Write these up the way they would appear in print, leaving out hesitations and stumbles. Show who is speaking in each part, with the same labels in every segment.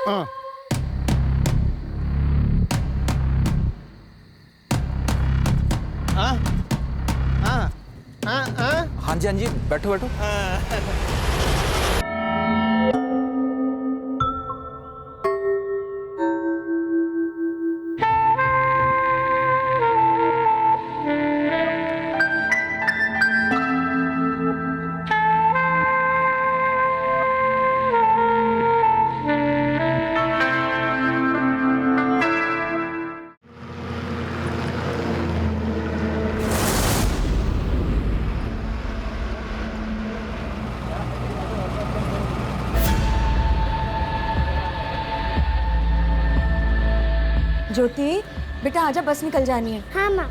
Speaker 1: हाँ।
Speaker 2: हाँ हाँ हाँ हाँ
Speaker 3: हाँ जी बैठो बैठो।
Speaker 4: ज्योति बेटा आजा, बस निकल जानी है।
Speaker 5: हाँ माँ।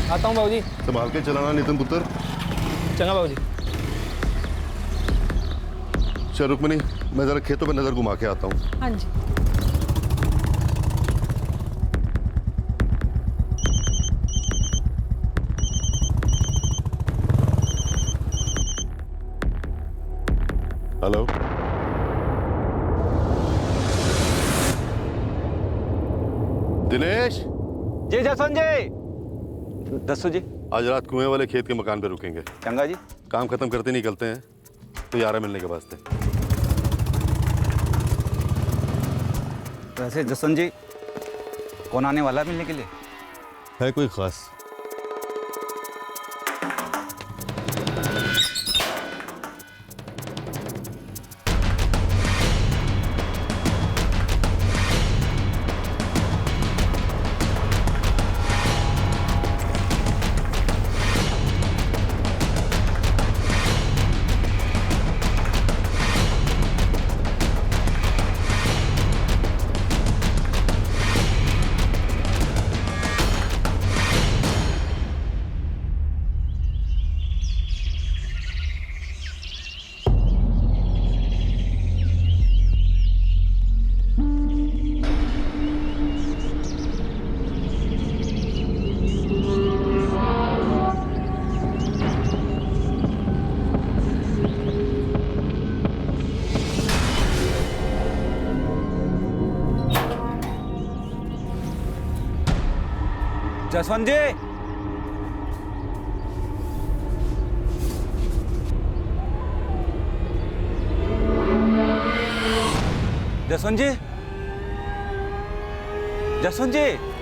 Speaker 3: आता हूँ बाबूजी।
Speaker 1: संभाल के चलाना नितिन पुत्र।
Speaker 3: चंगा बाबूजी।
Speaker 1: चल रुक्मिनी, मैं जरा खेतों पे नजर घुमा के आता हूँ।
Speaker 4: हाँ जी।
Speaker 1: हेलो। दिनेश।
Speaker 3: जी जसवंत जी। दसो जी।
Speaker 1: आज रात कुएं वाले खेत के मकान पे रुकेंगे।
Speaker 3: चंगा जी।
Speaker 1: काम खत्म करते निकलते हैं, तो यारा मिलने के वास्ते।
Speaker 3: वैसे जसवंत जी, कौन आने वाला है मिलने के लिए?
Speaker 1: है कोई खास?
Speaker 3: जसवंत जी। जसवंत जी। जसवंत जी।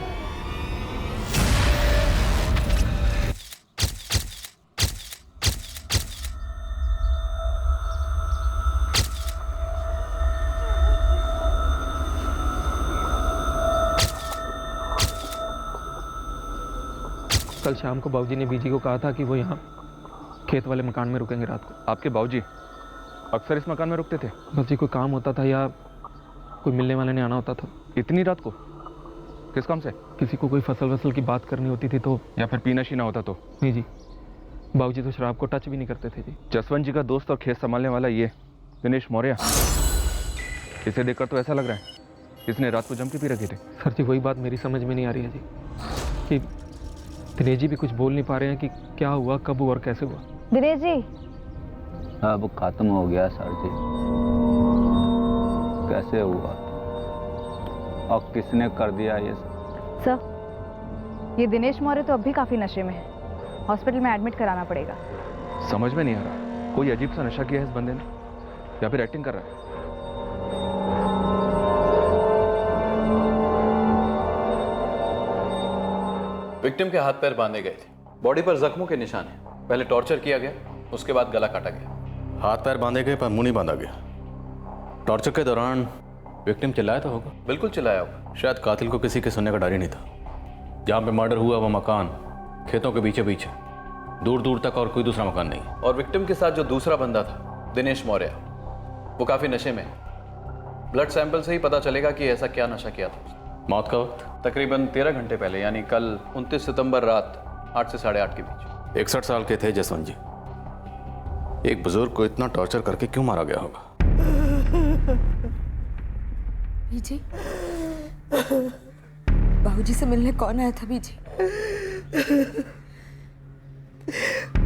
Speaker 6: कल शाम को बाबूजी ने बीजी को कहा था कि वो यहाँ खेत वाले मकान में रुकेंगे रात को।
Speaker 7: आपके बाबूजी अक्सर इस मकान में रुकते थे?
Speaker 6: बस जी कोई काम होता था या कोई मिलने वाले ने आना होता था।
Speaker 7: इतनी रात को? किस काम से?
Speaker 6: किसी को कोई फसल वसल की बात करनी होती थी तो।
Speaker 7: या फिर पीना शीना होता तो?
Speaker 6: नहीं जी, बाबूजी तो शराब को टच भी नहीं करते थे जी।
Speaker 7: जसवंत जी का दोस्त और खेत संभालने वाला ये दिनेश मौर्य, इसे देखकर तो ऐसा लग रहा है इसने रात को जम के पी रखी थी।
Speaker 6: सर जी वही बात मेरी समझ में नहीं आ रही है जी कि दिनेश जी भी कुछ बोल नहीं पा रहे हैं कि क्या हुआ, कब हुआ और कैसे हुआ।
Speaker 5: दिनेश जी।
Speaker 3: अब खत्म हो गया सर जी। कैसे हुआ और किसने कर दिया ये?
Speaker 8: सर, ये दिनेश मौर्य तो अब भी काफी नशे में है, हॉस्पिटल में एडमिट कराना पड़ेगा।
Speaker 7: समझ में नहीं आ रहा कोई अजीब सा नशा किया है इस बंदे ने, या फिर एक्टिंग कर रहा है।
Speaker 5: विक्टिम के हाथ पैर बांधे गए थे, बॉडी पर जख्मों के निशान हैं। पहले टॉर्चर किया गया, उसके बाद गला काटा गया।
Speaker 9: हाथ पैर बांधे गए पर मुंह नहीं बांधा गया। टॉर्चर के दौरान विक्टिम चिल्लाया तो होगा।
Speaker 5: बिल्कुल चिल्लाया होगा।
Speaker 9: शायद कातिल को किसी के सुनने का डर ही नहीं था। जहाँ पे मर्डर हुआ वो मकान खेतों के बीचे बीच है, दूर दूर तक और कोई दूसरा मकान नहीं।
Speaker 5: और विक्टिम के साथ जो दूसरा बंदा था दिनेश मौर्य, वो काफी नशे में है। ब्लड सैंपल से ही पता चलेगा कि ऐसा क्या नशा किया था उसने।
Speaker 9: मौत का वक्त
Speaker 5: तकरीबन 13 घंटे पहले, यानी कल 29 सितंबर रात 8 से 8:30 के बीच।
Speaker 9: 61 साल के थे जसवंत जी। एक बुजुर्ग को इतना टॉर्चर करके क्यों मारा गया होगा?
Speaker 4: बीजी, बाबूजी से मिलने कौन आया था बीजी?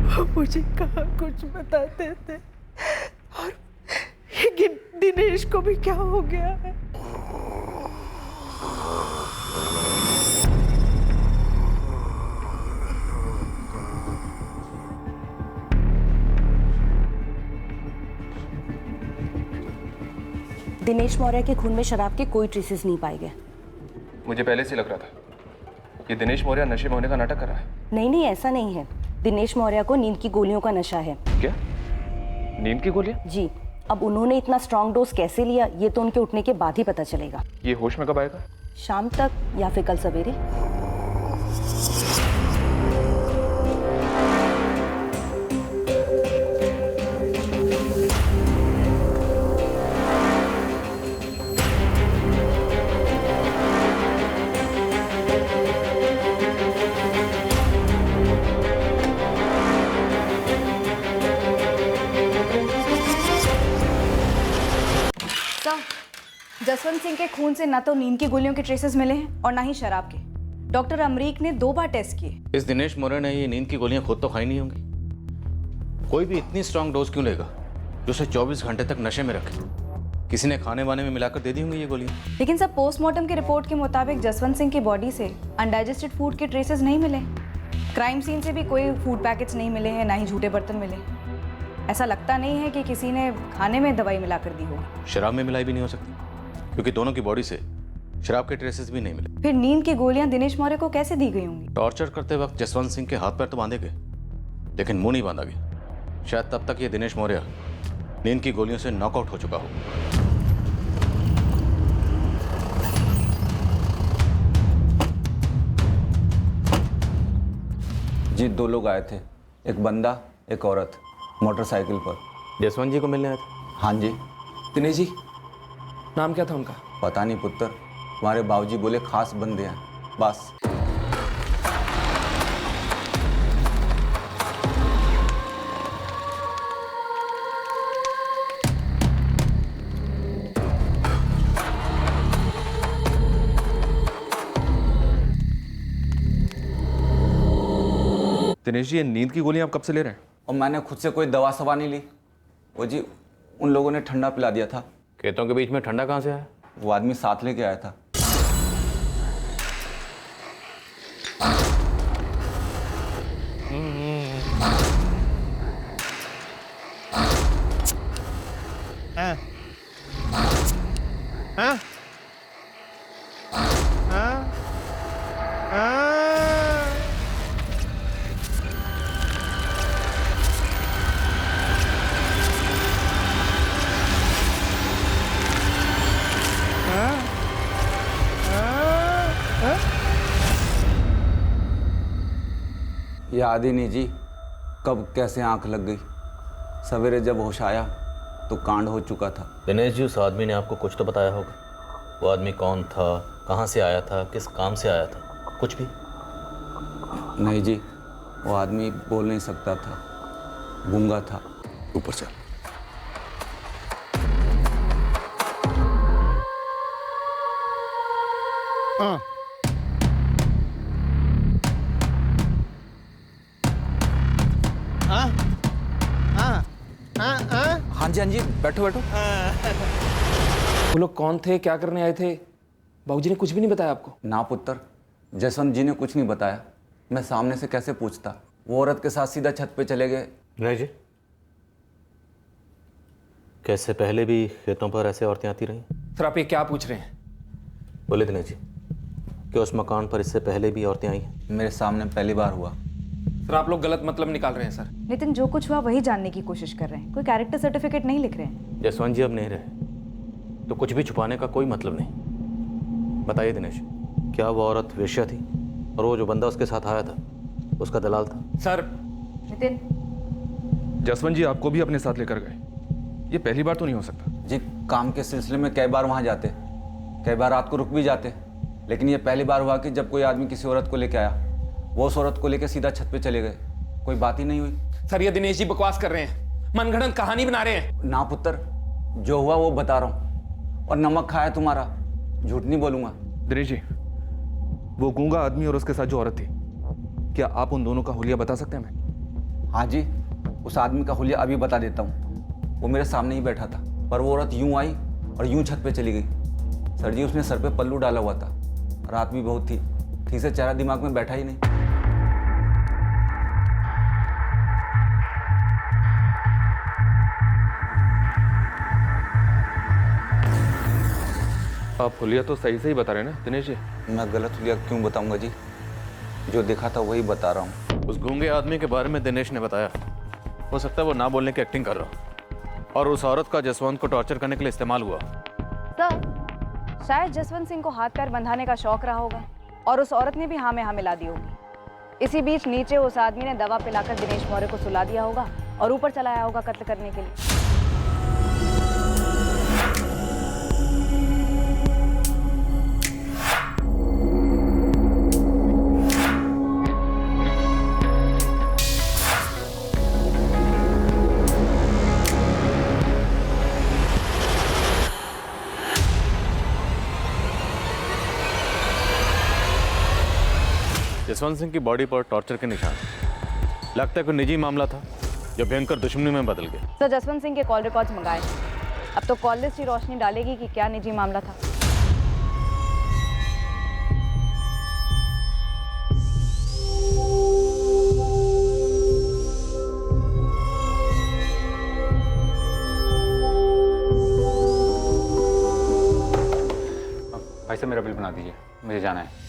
Speaker 10: वो मुझे कहाँ कुछ बताते थे, और ये दिनेश को भी क्या हो गया है?
Speaker 11: दिनेश मौर्य के खून में शराब के कोई ट्रेसेस नहीं पाए गए।
Speaker 7: मुझे पहले से लग रहा था ये दिनेश मौर्य नशे में होने का नाटक कर रहा है।
Speaker 11: नहीं, ऐसा नहीं है। दिनेश मौर्य को नींद की गोलियों का नशा है।
Speaker 7: क्या? नींद की गोलियां?
Speaker 11: जी। अब उन्होंने इतना स्ट्रॉन्ग डोज कैसे लिया ये तो उनके उठने के बाद ही पता चलेगा।
Speaker 7: ये होश में कब आएगा?
Speaker 11: शाम तक या फिर कल सवेरे।
Speaker 4: जसवंत सिंह के खून से ना तो नींद की गोलियों के ट्रेसेस मिले हैं और ना ही शराब के। डॉक्टर अमरीक ने 2 बार टेस्ट किए।
Speaker 9: इस दिनेश मौर्य ने ये नींद की गोलियां खुद तो खाई नहीं होंगी। कोई भी इतनी स्ट्रांग डोज क्यों लेगा जो उसे 24 घंटे तक नशे में रखे? किसी ने खाने वाने में मिलाकर दे दी होंगी ये गोलियां।
Speaker 4: लेकिन सब पोस्टमार्टम की रिपोर्ट के मुताबिक जसवंत सिंह की बॉडी से अनडाइजेस्टेड फूड के ट्रेसेस नहीं मिले। क्राइम सीन से भी कोई फूड पैकेट्स नहीं मिले हैं, ना ही झूठे बर्तन मिले। ऐसा लगता नहीं है कि किसी ने खाने में दवाई मिलाकर दी होगी।
Speaker 9: शराब में मिलाई भी नहीं हो सकती क्योंकि दोनों की बॉडी से शराब के ट्रेसेस भी नहीं मिले।
Speaker 4: फिर नींद की गोलियां दिनेश मौर्य को कैसे दी गई होंगी?
Speaker 9: टॉर्चर करते वक्त जसवंत सिंह के हाथ पैर तो बांधे गए लेकिन मुंह नहीं बांधा गया। शायद तब तक ये दिनेश मौर्य नींद की गोलियों से नॉकआउट हो चुका हो।
Speaker 3: जी 2 लोग आए थे, एक बंदा एक औरत, मोटरसाइकिल पर।
Speaker 9: जसवंत जी को मिलने आए थे?
Speaker 3: हाँ जी।
Speaker 6: दिनेश जी, नाम क्या था उनका?
Speaker 3: पता नहीं पुत्र, तुम्हारे बाबूजी बोले खास बंदे हैं बस।
Speaker 7: दिनेश जी, ये नींद की गोलियां आप कब से ले रहे हैं?
Speaker 3: और मैंने खुद से कोई दवा सवा नहीं ली। वो जी उन लोगों ने ठंडा पिला दिया था।
Speaker 9: खेतों के बीच में ठंडा कहाँ से आया?
Speaker 3: वो आदमी साथ लेके आया था। याद ही नहीं जी कब कैसे आंख लग गई। सवेरे जब होश आया तो कांड हो चुका था।
Speaker 9: दिनेश जी, उस आदमी ने आपको कुछ तो बताया होगा। वो आदमी कौन था, कहाँ से आया था, किस काम से आया था? कुछ भी?
Speaker 3: नहीं जी, वो आदमी बोल नहीं सकता था, गूंगा था।
Speaker 1: ऊपर चल।
Speaker 2: हाँ हाँ हाँ हाँ हाँ
Speaker 3: हाँ जी बैठो बैठो।
Speaker 6: वो लोग कौन थे, क्या करने आए थे? बाबूजी ने कुछ भी नहीं बताया आपको?
Speaker 3: ना पुत्र, जसवंत जी ने कुछ नहीं बताया। मैं सामने से कैसे पूछता? वो औरत के साथ सीधा छत पे चले गए।
Speaker 9: नहीं जी, कैसे पहले भी खेतों पर ऐसे औरतें आती रहीं?
Speaker 6: सर आप ये क्या पूछ रहे हैं?
Speaker 9: बोले दिनेश जी, क्या उस मकान पर इससे पहले भी औरतें आई हैं?
Speaker 3: मेरे सामने पहली बार हुआ।
Speaker 6: सर आप लोग गलत मतलब निकाल रहे हैं सर।
Speaker 4: नितिन, जो कुछ हुआ वही जानने की कोशिश कर रहे हैं, कोई कैरेक्टर सर्टिफिकेट नहीं लिख रहे हैं।
Speaker 9: जसवंत जी अब नहीं रहे तो कुछ भी छुपाने का कोई मतलब नहीं। बताइए दिनेश, क्या वो औरत वेश्या थी और वो जो बंदा उसके साथ आया था उसका दलाल था?
Speaker 6: सर
Speaker 4: नितिन,
Speaker 7: जसवंत जी आपको भी अपने साथ लेकर गए, ये पहली बार तो नहीं हो सकता।
Speaker 3: जी काम के सिलसिले में कई बार वहाँ जाते, कई बार रात को रुक भी जाते, लेकिन ये पहली बार हुआ कि जब कोई आदमी किसी औरत को लेके आया, वो उस औरत को लेके सीधा छत पे चले गए, कोई बात ही नहीं हुई।
Speaker 6: सर ये दिनेश जी बकवास कर रहे हैं, मनगढ़ंत कहानी बना रहे हैं।
Speaker 3: ना पुत्र, जो हुआ वो बता रहा हूँ, और नमक खाया तुम्हारा, झूठ नहीं बोलूंगा।
Speaker 7: दिनेश जी, वो गूंगा आदमी और उसके साथ जो औरत थी, क्या आप उन दोनों का हुलिया बता सकते हैं हमें?
Speaker 3: हाँ जी, उस आदमी का हुलिया अभी बता देता हूँ। वो मेरे सामने ही बैठा था, पर वो औरत यूं आई और यूं छत पे चली गई। सर जी उसने सर पे पल्लू डाला हुआ था, रात भी बहुत थी, ठीक से चेहरा दिमाग में बैठा ही नहीं।
Speaker 7: आप हुलिया तो सही से ही बता रहे हैं ना दिनेश जी?
Speaker 3: मैं गलत हुलिया क्यों बताऊंगा जी, जो देखा था वही बता रहा हूँ।
Speaker 5: उस गूंगे आदमी के बारे में दिनेश ने बताया, हो सकता है वो ना बोलने की एक्टिंग कर रहा और उस औरत का जसवंत को टॉर्चर करने के लिए इस्तेमाल हुआ।
Speaker 4: सर शायद जसवंत सिंह को हाथ पैर बंधाने का शौक रहा होगा और उस औरत ने भी हाँ में हाँ मिला दी होगी। इसी बीच नीचे उस आदमी ने दवा पिलाकर दिनेश मौर्य को सुला दिया होगा और ऊपर चला आया होगा कत्ल करने के लिए।
Speaker 5: जसवंत सिंह की बॉडी पर टॉर्चर के निशान, लगता है कोई निजी मामला था जो भयंकर दुश्मनी में बदल गया।
Speaker 4: सर जसवंत सिंह के कॉल रिकॉर्ड्स मंगाए, अब तो कॉल लिस्ट ही रोशनी डालेगी कि क्या निजी मामला था।
Speaker 3: भाई साहब मेरा बिल बना दीजिए, मुझे जाना है।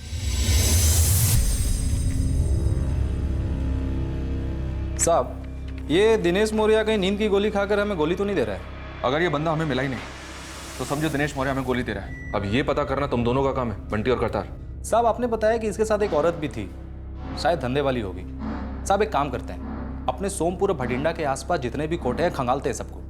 Speaker 12: साहब ये दिनेश मौर्य कहीं नींद की गोली खाकर हमें गोली तो नहीं दे रहा है?
Speaker 7: अगर ये बंदा हमें मिला ही नहीं तो समझो दिनेश मौर्य हमें गोली दे रहा है। अब ये पता करना तुम दोनों का काम है, बंटी और करतार।
Speaker 12: साहब आपने बताया कि इसके साथ एक औरत भी थी, शायद धंधे वाली होगी। साहब एक काम करते हैं, अपने सोमपुर भटिंडा के आसपास जितने भी कोटे हैं खंगालते हैं सबको,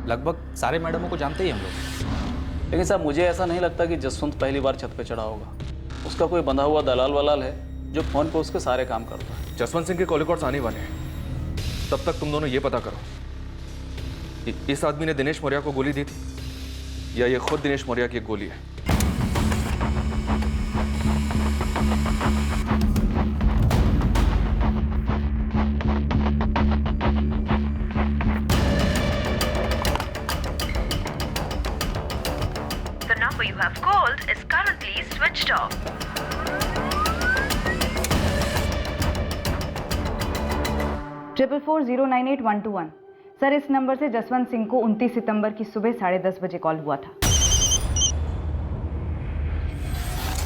Speaker 12: लगभग सारे मैडमों को जानते ही हम लोग।
Speaker 5: लेकिन साहब मुझे ऐसा नहीं लगता कि जसवंत पहली बार छत पे चढ़ा होगा। उसका कोई बंधा हुआ दलाल वलाल है जो फोन पे उसके सारे काम करता है।
Speaker 7: जसवंत सिंह के कॉल रिकॉर्ड्स आने वाले हैं, तब तक तुम दोनों ये पता करो कि इस आदमी ने दिनेश मौर्य को गोली दी थी या ये खुद दिनेश मौर्य की एक गोली है।
Speaker 13: The number you have called is currently switched off.
Speaker 4: Triple 4098-121। Sir इस नंबर से जसवंत सिंह को 29 सितंबर की सुबह 10:30 बजे कॉल हुआ था।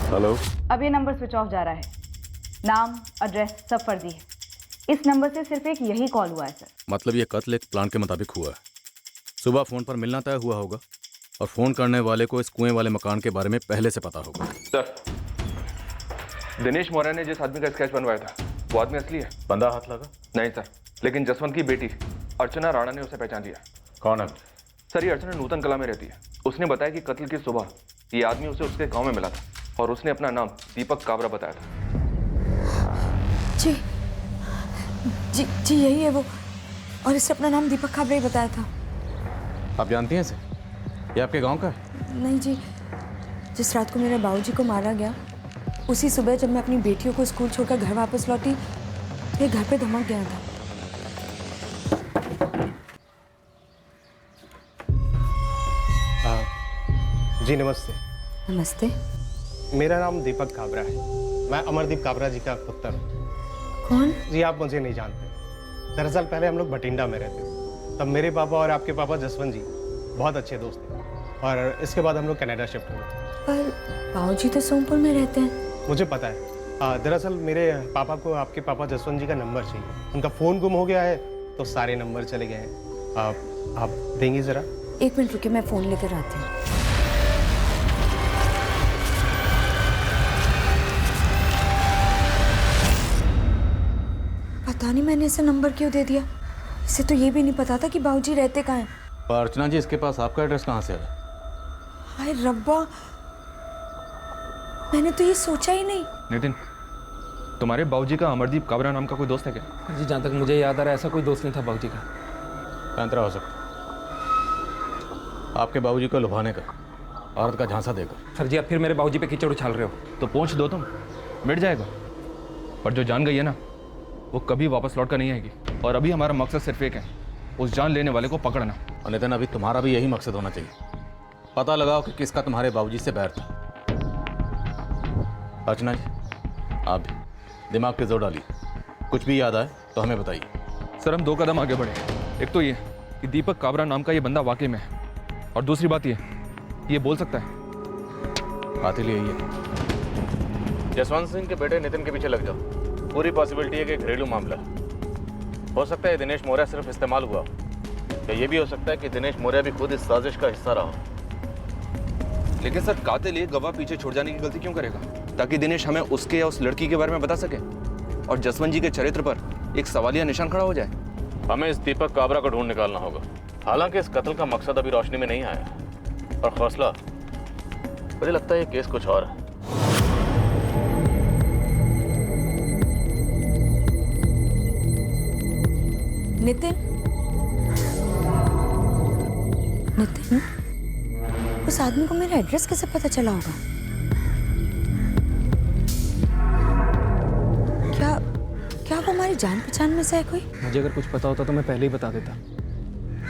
Speaker 1: हेलो।
Speaker 4: अब ये नंबर स्विच ऑफ जा रहा है, नाम एड्रेस सब फर्जी है। इस नंबर से सिर्फ एक यही कॉल हुआ है सर।
Speaker 5: मतलब ये कत्ल एक प्लान के मुताबिक हुआ है। सुबह फोन पर मिलना तय हुआ होगा और फोन करने वाले को इस कुएं वाले मकान के बारे में पहले से पता होगा।
Speaker 7: सर दिनेश मौर्य ने जिस आदमी का स्केच बनवाया था वो आदमी असली है?
Speaker 5: बंदा हाथ लगा?
Speaker 7: नहीं सर, लेकिन जसवंत की बेटी अर्चना राणा ने उसे पहचान लिया।
Speaker 5: कौन है?
Speaker 7: सर ये अर्चना नूतन कला में रहती है। उसने बताया कि कत्ल की सुबह ये आदमी उसे उसके गांव में मिला था और उसने अपना नाम दीपक काबरा बताया था।
Speaker 10: जी जी जी यही है वो, और इससे अपना नाम दीपक काबरा ही बताया था।
Speaker 5: आप जानती हैं इसे? ये आपके गांव का है?
Speaker 10: नहीं जी, जिस रात को मेरे बाबूजी को मारा गया उसी सुबह जब मैं अपनी बेटियों को स्कूल छोड़कर घर वापस लौटी, ये घर पे धमक गया था।
Speaker 2: जी नमस्ते।
Speaker 10: नमस्ते।
Speaker 2: मेरा नाम दीपक काबरा है, मैं अमरदीप काबरा जी का पुत्र हूँ।
Speaker 10: कौन?
Speaker 2: जी आप मुझे नहीं जानते। दरअसल पहले हम लोग भटिंडा में रहते थे, तब मेरे पापा और आपके पापा जसवंत जी बहुत अच्छे दोस्त थे और इसके बाद हम लोग कनाडा शिफ्ट हुए।
Speaker 10: पर बाबूजी तो सोमपुर में रहते हैं।
Speaker 2: मुझे पता है, दरअसल मेरे पापा को आपके पापा जसवंत जी का नंबर चाहिए। उनका फ़ोन गुम हो गया है तो सारे नंबर चले गए हैं। आप देंगी ज़रा?
Speaker 10: 1 मिनट रुकिए, मैं फ़ोन लेकर आती हूँ। पता नहीं मैंने इसे नंबर क्यों दे दिया। इसे तो ये भी नहीं पता था कि बाबूजी रहते कहाँ हैं।
Speaker 9: पर अर्चना जी, इसके पास आपका एड्रेस कहाँ से आया?
Speaker 10: हाय रब्बा, मैंने तो ये सोचा ही नहीं।
Speaker 7: नितिन, तुम्हारे बाबूजी का अमरदीप काबरा नाम का कोई दोस्त है क्या?
Speaker 6: जी जहाँ तक मुझे याद आ रहा है ऐसा कोई दोस्त नहीं था बाबूजी का।
Speaker 9: पैंतरा हो सकता आपके बाबूजी को लुभाने का, औरत का झांसा देकर।
Speaker 6: सर जी, अब फिर मेरे बाबूजी पे कीचड़ उछाल रहे हो।
Speaker 7: तो पूछ दो तुम, मिट जाएगा। पर जो जान गई है ना, वो कभी वापस लौट कर नहीं आएगी। और अभी हमारा मकसद सिर्फ एक है, उस जान लेने वाले को पकड़ना।
Speaker 9: और नितिन, अभी तुम्हारा भी यही मकसद होना चाहिए। पता लगाओ कि किसका तुम्हारे बाबूजी से बैर था। अर्चना जी, आप भी दिमाग पे जोर डालिए। कुछ भी याद आए तो हमें बताइए।
Speaker 7: सर, हम 2 कदम आगे बढ़े। एक तो ये कि दीपक काबरा नाम का ये बंदा वाकई में है, और दूसरी बात ये बोल सकता है।
Speaker 9: बात ही यही है। जसवंत सिंह के बेटे नितिन के पीछे लग जाओ। पूरी पॉसिबिलिटी है कि घरेलू मामला हो सकता है। दिनेश मौर्य सिर्फ इस्तेमाल हुआ, या ये भी हो सकता है कि दिनेश मौर्य भी खुद इस साजिश का हिस्सा रहा हो।
Speaker 7: लेकिन सर, कातिल एक गवाह पीछे छोड़ जाने की गलती क्यों करेगा? ताकि दिनेश हमें उसके या उस लड़की के बारे में बता सके और जसवंत जी के चरित्र पर एक सवालिया निशान खड़ा हो जाए।
Speaker 9: हमें इस दीपक काबरा को ढूंढ निकालना होगा। हालांकि इस कत्ल का मकसद अभी रोशनी में नहीं आया, और हौसला, मुझे लगता है ये केस कुछ और है।
Speaker 10: नितिन, उस आदमी को मेरा एड्रेस कैसे पता चला होगा? क्या वो हमारी जान पहचान में से है कोई?
Speaker 6: मुझे अगर कुछ पता होता तो मैं पहले ही बता देता,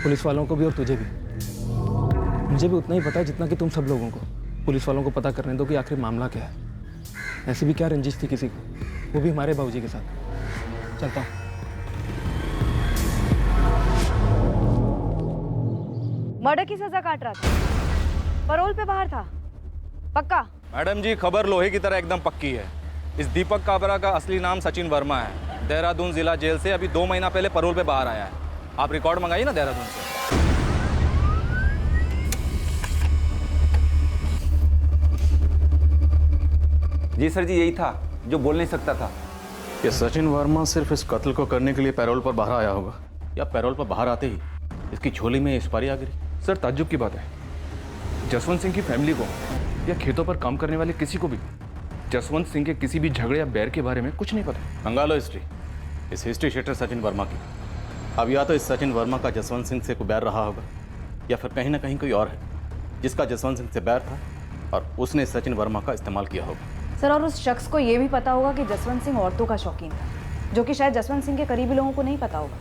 Speaker 6: पुलिस वालों को भी और तुझे भी। मुझे भी उतना ही पता है जितना कि तुम सब लोगों को। पुलिस वालों को पता करने दो कि आखिर मामला क्या है। ऐसी भी क्या रंजिश थी किसी को, वो भी हमारे बाबूजी के साथ। चलता हूँ।
Speaker 4: मर्डर की सजा काट रहा था, पैरोल पे बाहर था, पक्का?
Speaker 12: मैडम जी, खबर लोहे की तरह एकदम पक्की है। इस दीपक काबरा का असली नाम सचिन वर्मा है। देहरादून जिला जेल से अभी 2 महीना पहले पैरोल पे बाहर आया है। आप रिकॉर्ड मंगाइए ना देहरादून से।
Speaker 3: जी सर जी, यही था जो बोल नहीं सकता था।
Speaker 9: ये सचिन वर्मा सिर्फ इस कत्ल को करने के लिए पैरोल पर बाहर आया होगा, या पैरोल पर बाहर आते ही इसकी झोली में एक्सपायरी आ गई।
Speaker 7: सर, ताज्जुब की बात है, जसवंत सिंह की फैमिली को या खेतों पर काम करने वाले किसी को भी जसवंत सिंह के किसी भी झगड़े या बैर के बारे में कुछ नहीं पता।
Speaker 9: मंगालो हिस्ट्री, इस हिस्ट्री शीटर सचिन वर्मा की। अब या तो इस सचिन वर्मा का जसवंत सिंह से कोई बैर रहा होगा, या फिर कहीं ना कहीं कोई और है जिसका जसवंत सिंह से बैर था और उसने सचिन वर्मा का इस्तेमाल किया होगा।
Speaker 4: सर, और उस शख्स को ये भी पता होगा कि जसवंत सिंह औरतों का शौकीन था, जो कि शायद जसवंत सिंह के करीबी लोगों को नहीं पता होगा।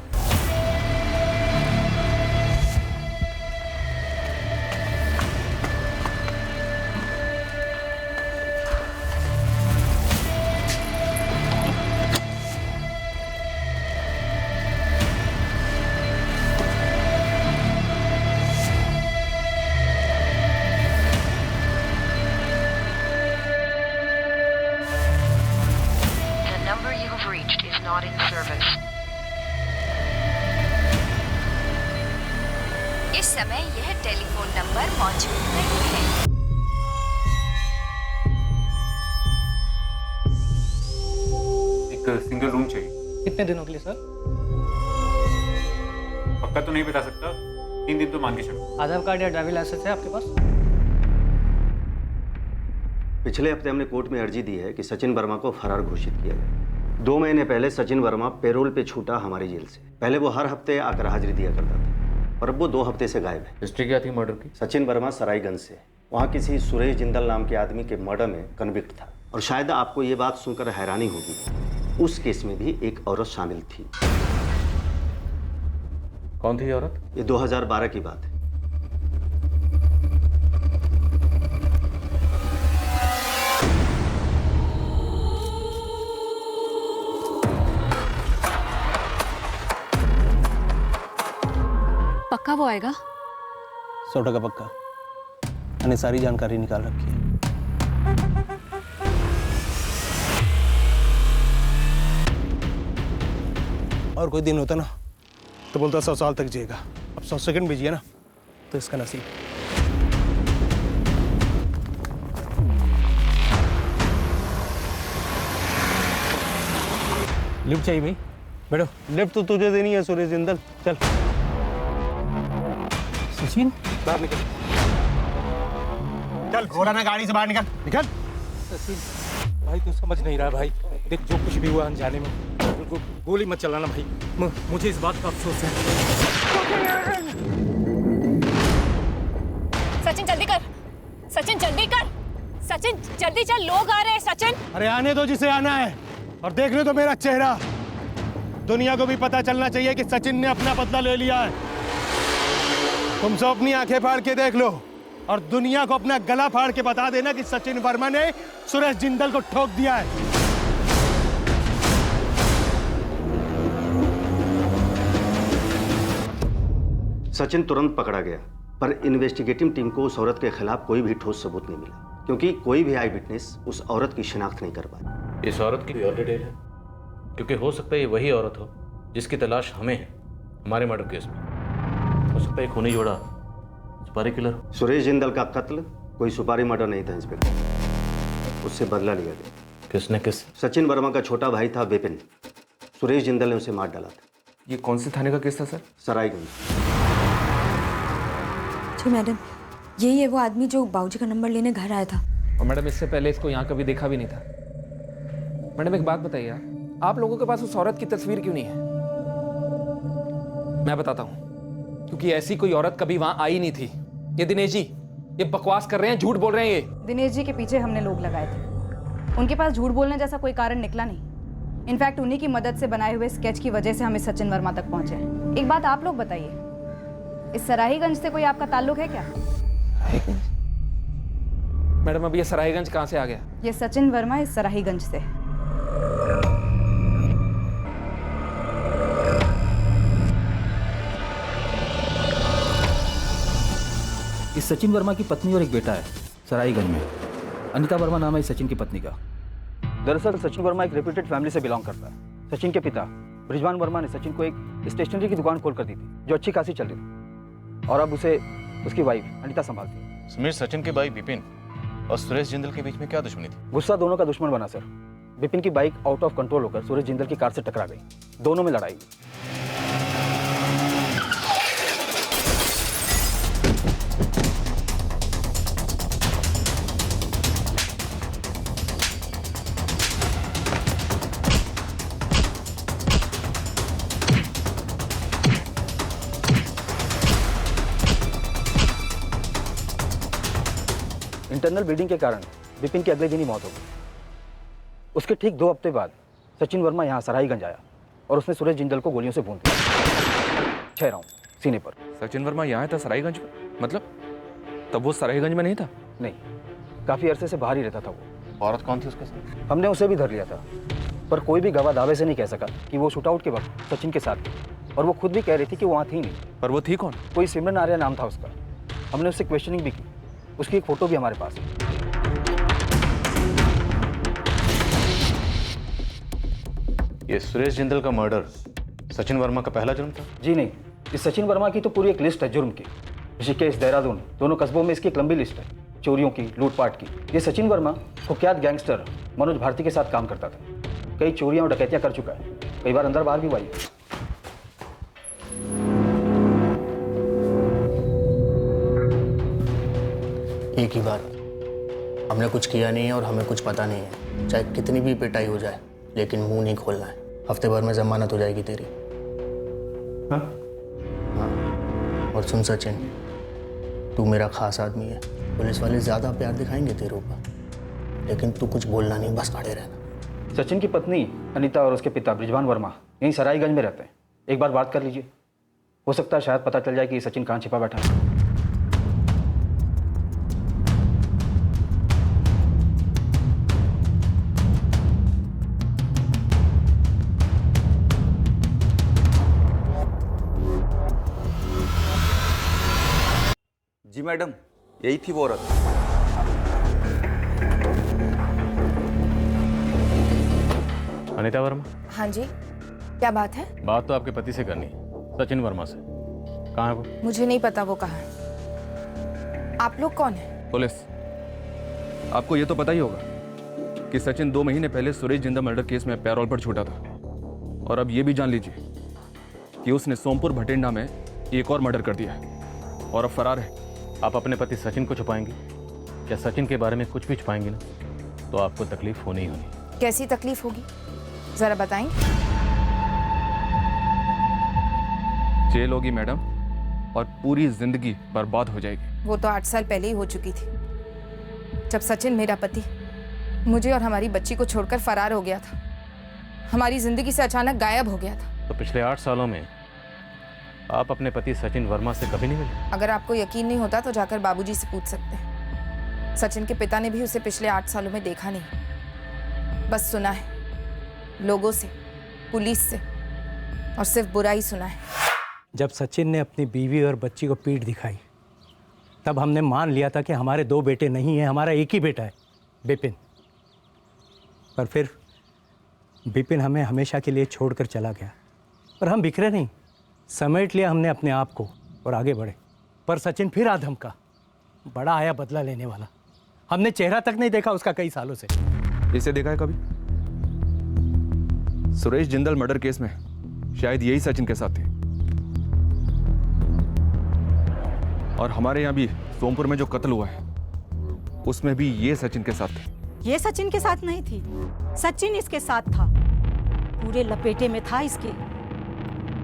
Speaker 13: इस समय यह टेलीफोन नंबर मौजूद नहीं है।
Speaker 14: एक सिंगल रूम चाहिए।
Speaker 6: कितने दिनों के लिए सर?
Speaker 14: पक्का तो नहीं बता सकता, 3 दिन तो मान के चलो।
Speaker 6: आधार कार्ड या ड्राइविंग लाइसेंस है आपके पास?
Speaker 15: पिछले हफ्ते हमने कोर्ट में अर्जी दी है कि सचिन वर्मा को फरार घोषित किया जाए। 2 महीने पहले सचिन वर्मा पैरोल पे छूटा हमारी जेल से। पहले वो हर हफ्ते आकर हाजिरी दिया करता था, और अब वो 2 हफ्ते से गायब है।
Speaker 9: हिस्ट्री क्या थी मर्डर की?
Speaker 15: सचिन वर्मा सरायगंज से, वहाँ किसी सुरेश जिंदल नाम के आदमी के मर्डर में कन्विक्ट था। और शायद आपको ये बात सुनकर हैरानी होगी, उस केस में भी एक औरत शामिल थी।
Speaker 9: कौन थी औरत?
Speaker 15: ये 2012 की बात है।
Speaker 4: पक्का वो आएगा?
Speaker 2: 100% पक्का। मैंने सारी जानकारी निकाल रखी है। और कोई दिन होता ना तो बोलता 100 साल तक जिएगा। अब 100 सेकंड भी जिए ना तो इसका नसीब। लिफ्ट चाहिए भाई, बैठो। लिफ्ट तो तुझे देनी है सुरेश जिंदल, चल। सचिन बाहर निकल, चल। घोड़ा ना गाड़ी से बाहर निकल, निकल।
Speaker 6: सचिन भाई तू समझ नहीं रहा भाई, देख जो कुछ भी हुआ अनजाने में, गोली मत चलाना भाई, मुझे इस बात का अफसोस है।
Speaker 16: सचिन जल्दी कर, सचिन जल्दी कर, सचिन जल्दी चल, लोग आ रहे हैं सचिन।
Speaker 2: अरे आने दो जिसे आना है, और देखने दो मेरा चेहरा। दुनिया को भी पता चलना चाहिए कि सचिन ने अपना बदला ले लिया है। तुम सब अपनी आंखें फाड़ के देख लो और दुनिया को अपना गला फाड़ के बता देना कि सचिन वर्मा ने सुरेश जिंदल को ठोक दिया है।
Speaker 15: सचिन तुरंत पकड़ा गया, पर इन्वेस्टिगेटिव टीम को उस औरत के खिलाफ कोई भी ठोस सबूत नहीं मिला, क्योंकि कोई भी आई विटनेस उस औरत की शिनाख्त नहीं कर पाया।
Speaker 9: इस औरत की और डिटेल है, क्योंकि हो सकता है ये वही औरत हो जिसकी तलाश हमें है हमारे मर्डर केस में। हो सकता है खूनी जोड़ा सुपारी किलर हो।
Speaker 15: सुरेश जिंदल का कत्ल कोई सुपारी मर्डर नहीं था इंस्पेक्टर, उससे बदला लिया गया।
Speaker 9: किसने? किस?
Speaker 15: सचिन वर्मा का छोटा भाई था विपिन, सुरेश जिंदल ने उसे मार डाला था।
Speaker 7: ये कौन से थाने का केस था सर?
Speaker 15: सरायगंज।
Speaker 17: जी मैडम, यही है वो आदमी जो बाबूजी का नंबर लेने घर आया था।
Speaker 6: और मैडम इससे पहले इसको यहाँ कभी देखा भी नहीं था। मैडम एक बात बताइए, आप लोगों के पास उस औरत की तस्वीर क्यों नहीं है? मैं बताता हूँ, क्योंकि ऐसी कोई औरत कभी वहां आई नहीं थी। ये दिनेश जी ये बकवास कर रहे हैं, झूठ बोल रहे हैं। ये
Speaker 4: दिनेश जी के पीछे हमने लोग लगाए थे, उनके पास झूठ बोलने जैसा कोई कारण निकला नहीं। इनफैक्ट उन्हीं की मदद से बनाए हुए स्केच की वजह से हम इस सचिन वर्मा तक पहुंचे हैं। एक बात आप लोग बताइए, इस सराहीगंज से कोई आपका ताल्लुक है क्या?
Speaker 6: मैडम अभी ये सराहीगंज कहाँ से आ गया?
Speaker 4: ये सचिन वर्मा इस सराहीगंज से।
Speaker 12: इस सचिन वर्मा की पत्नी और एक बेटा है सराईगंज में। अनीता वर्मा नाम है इस सचिन की पत्नी का। दरअसल सचिन वर्मा एक रेप्यूटेड फैमिली से बिलोंग करता है। सचिन के पिता ब्रिजवान वर्मा ने सचिन को एक स्टेशनरी की दुकान खोल कर दी थी, जो अच्छी खासी चल रही थी, और अब उसे उसकी वाइफ अनीता संभालती है।
Speaker 9: समीर, सचिन के भाई विपिन और सुरेश जिंदल के बीच में क्या दुश्मनी थी?
Speaker 12: गुस्सा दोनों का दुश्मन बना सर। विपिन की बाइक आउट ऑफ कंट्रोल होकर सुरेश जिंदल की कार से टकरा गई, दोनों में लड़ाई हुई। इंटरनल ब्लीडिंग के कारण विपिन की अगले दिन ही मौत हो गई। उसके ठीक 2 हफ्ते बाद सचिन वर्मा यहाँ सराहीगंज आया और उसने सुरेश जिंदल को गोलियों से भून दिया, 6 राउंड सीने पर।
Speaker 7: सचिन वर्मा यहाँ था सराहीगंज में? मतलब तब वो सराहीगंज में नहीं था?
Speaker 12: नहीं, काफी अरसे से बाहर ही रहता था वो।
Speaker 9: औरत कौन थी उसके साथ?
Speaker 12: हमने उसे भी धर लिया था, पर कोई भी गवाह दावे से नहीं कह सका कि वो शूटआउट के वक्त सचिन के साथ थी, और वो खुद भी कह रही थी कि वो वहाँ थी नहीं।
Speaker 7: पर वो थी कौन?
Speaker 12: कोई सिमरन आर्या नाम था उसका। हमने उससे क्वेश्चनिंग भी की, उसकी एक फोटो भी हमारे पास है।
Speaker 9: ये सुरेश जिंदल का मर्डर सचिन वर्मा का पहला जुर्म था?
Speaker 12: जी नहीं, इस सचिन वर्मा की तो पूरी एक लिस्ट है जुर्म की। ऋषिकेश, देहरादून दोनों कस्बों में इसकी एक लंबी लिस्ट है, चोरियों की, लूटपाट की। ये सचिन वर्मा कुख्यात गैंगस्टर मनोज भारती के साथ काम करता था। कई चोरियां और डकैतियां कर चुका है, कई बार अंदर बाहर भी हुआ है।
Speaker 18: एक ही बात, हमने कुछ किया नहीं है और हमें कुछ पता नहीं है। चाहे कितनी भी पिटाई हो जाए, लेकिन मुंह नहीं खोलना है। हफ्ते भर में जमानत हो जाएगी तेरी। हाँ? हाँ। और सुन सचिन, तू मेरा खास आदमी है। पुलिस वाले ज़्यादा प्यार दिखाएंगे तेरे ऊपर, लेकिन तू कुछ बोलना नहीं, बस खड़े रहना।
Speaker 12: सचिन की पत्नी अनीता और उसके पिता ब्रिजवान वर्मा यहीं सराईगंज में रहते हैं। एक बार बात कर लीजिए, हो सकता है शायद पता चल जाए कि सचिन कहाँ छिपा बैठा है।
Speaker 3: जी मैडम, यही थी वो औरत।
Speaker 14: अनीता वर्मा,
Speaker 17: हाँ जी, क्या बात है?
Speaker 14: बात तो आपके पति से करनी है, सचिन वर्मा से। कहाँ है वो?
Speaker 17: मुझे नहीं पता वो कहाँ है। आप लोग कौन है?
Speaker 7: पुलिस। आपको ये तो पता ही होगा कि सचिन 2 महीने पहले सुरेश जिंदल मर्डर केस में पैरोल पर छूटा था, और अब ये भी जान लीजिए कि उसने सोमपुर भटिंडा में एक और मर्डर कर दिया है और अब फरार है।
Speaker 14: आप अपने पति सचिन को छुपाएंगे? क्या सचिन के बारे में कुछ भी छुपाएंगे ना, तो आपको तकलीफ होनी ही होनी।
Speaker 17: कैसी तकलीफ होगी, जरा बताएं।
Speaker 7: जेल होगी मैडम, और पूरी जिंदगी बर्बाद हो जाएगी।
Speaker 17: वो तो 8 साल पहले ही हो चुकी थी, जब सचिन मेरा पति मुझे और हमारी बच्ची को छोड़कर फरार हो गया था, हमारी जिंदगी से अचानक गायब हो गया था।
Speaker 14: तो पिछले 8 सालों में आप अपने पति सचिन वर्मा से कभी नहीं मिले?
Speaker 17: अगर आपको यकीन नहीं होता तो जाकर बाबूजी से पूछ सकते हैं। सचिन के पिता ने भी उसे पिछले 8 सालों में देखा नहीं, बस सुना है, लोगों से, पुलिस से, और सिर्फ बुरा ही सुना है।
Speaker 19: जब सचिन ने अपनी बीवी और बच्ची को पीठ दिखाई, तब हमने मान लिया था कि हमारे 2 बेटे नहीं हैं, हमारा एक ही बेटा है, बिपिन। पर फिर बिपिन हमें हमेशा के लिए छोड़कर चला गया, पर हम बिखरे नहीं, समेट लिया हमने अपने आप को और आगे बढ़े। पर सचिन फिर आ धमका, बड़ा आया बदला लेने वाला। हमने चेहरा तक नहीं देखा उसका कई सालों से।
Speaker 7: इसे देखा है कभी? सुरेश जिंदल मर्डर केस में शायद यही सचिन के साथ थे, और हमारे यहाँ भी सोमपुर में जो कत्ल हुआ है उसमें भी ये सचिन के साथ थे।
Speaker 20: ये सचिन के साथ नहीं थी, सचिन इसके साथ था, पूरे लपेटे में था इसके।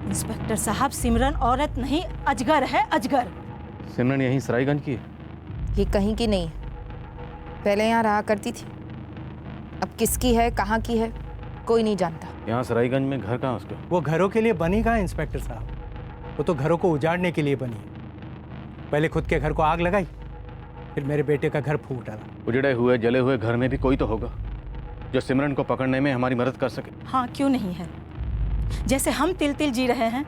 Speaker 20: इंस्पेक्टर साहब, सिमरन औरत नहीं, अजगर है, अजगर।
Speaker 14: सिमरन यहीं सरायगंज की है?
Speaker 17: ये कहीं की नहीं, पहले यहाँ रहा करती थी, अब किसकी है, कहाँ की है, कोई नहीं जानता।
Speaker 14: यहाँ सरायगंज में घर कहाँ उसका?
Speaker 19: वो घरों के लिए बनी कहाँ इंस्पेक्टर साहब, वो तो घरों को उजाड़ने के लिए बनी। पहले खुद के घर को आग लगाई, फिर मेरे बेटे का घर फूंक डाला।
Speaker 14: उजड़े हुए जले हुए घर में भी कोई तो होगा जो सिमरन को पकड़ने में हमारी मदद कर सके।
Speaker 20: हाँ, क्यों नहीं है। जैसे हम तिल तिल जी रहे हैं,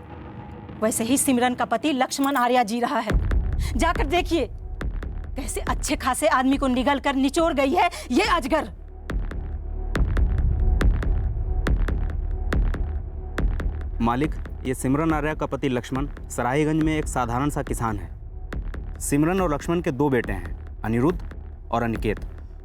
Speaker 20: वैसे ही सिमरन का पति लक्ष्मण आर्या जी रहा है। जाकर देखिए कैसे अच्छे खासे आदमी को निगल कर निचोड़ गई है ये अजगर।
Speaker 12: मालिक, ये सिमरन आर्या का पति लक्ष्मण सरायगंज में एक साधारण सा किसान है। सिमरन और लक्ष्मण के 2 बेटे हैं, अनिरुद्ध और अनिकेत।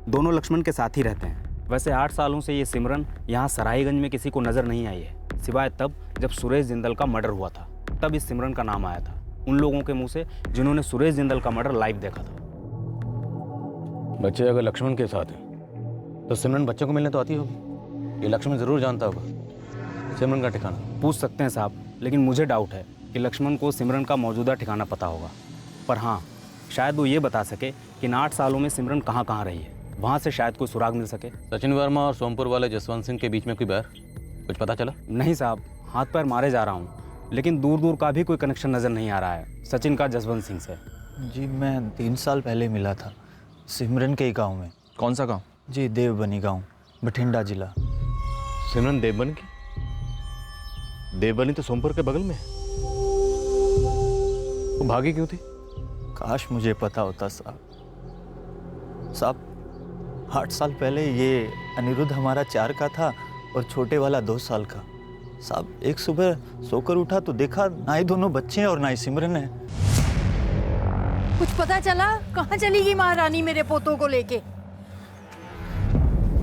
Speaker 12: दोनों लक्ष्मण के साथ ही रहते हैं। वैसे 8 सालों से ये सिमरन यहाँ सरायगंज में किसी को नज़र नहीं आई है, सिवाय तब जब सुरेश जिंदल का मर्डर हुआ था, तब इस सिमरन का नाम आया था उन लोगों के मुंह से जिन्होंने सुरेश जिंदल का मर्डर लाइव देखा था।
Speaker 14: बच्चे अगर लक्ष्मण के साथ हैं तो सिमरन बच्चों को मिलने तो आती होगी। ये लक्ष्मण जरूर जानता होगा सिमरन का ठिकाना।
Speaker 12: पूछ सकते हैं साहब, लेकिन मुझे डाउट है कि लक्ष्मण को सिमरन का मौजूदा ठिकाना पता होगा। पर हाँ, शायद वो ये बता सके कि इन 8 सालों में सिमरन कहाँ कहाँ रही है, वहाँ से शायद कोई सुराग मिल सके।
Speaker 14: सचिन वर्मा और सोमपुर वाले जसवंत सिंह के बीच में कोई बैर कुछ पता चला?
Speaker 12: नहीं साहब, हाथ पैर मारे जा रहा हूँ, लेकिन दूर दूर का भी कोई कनेक्शन नज़र नहीं आ रहा है सचिन का जसवंत सिंह से।
Speaker 21: जी मैं 3 साल पहले मिला था सिमरन के गांव में।
Speaker 7: कौन सा गांव?
Speaker 21: जी देवबनी गांव, बठिंडा जिला।
Speaker 14: सिमरन देवबनी की? देवबनी तो सोमपुर के बगल में है। वो भागी क्यों थी?
Speaker 21: काश मुझे पता होता साहब। 8 साल पहले ये अनिरुद्ध हमारा 4 का था और छोटे वाला 2 साल का। साहब एक सुबह सोकर उठा तो देखा ना ही दोनों बच्चे हैं और ना ही सिमरन है।
Speaker 20: कुछ पता चला? कहाँ चली गई महारानी मेरे पोतों को लेके?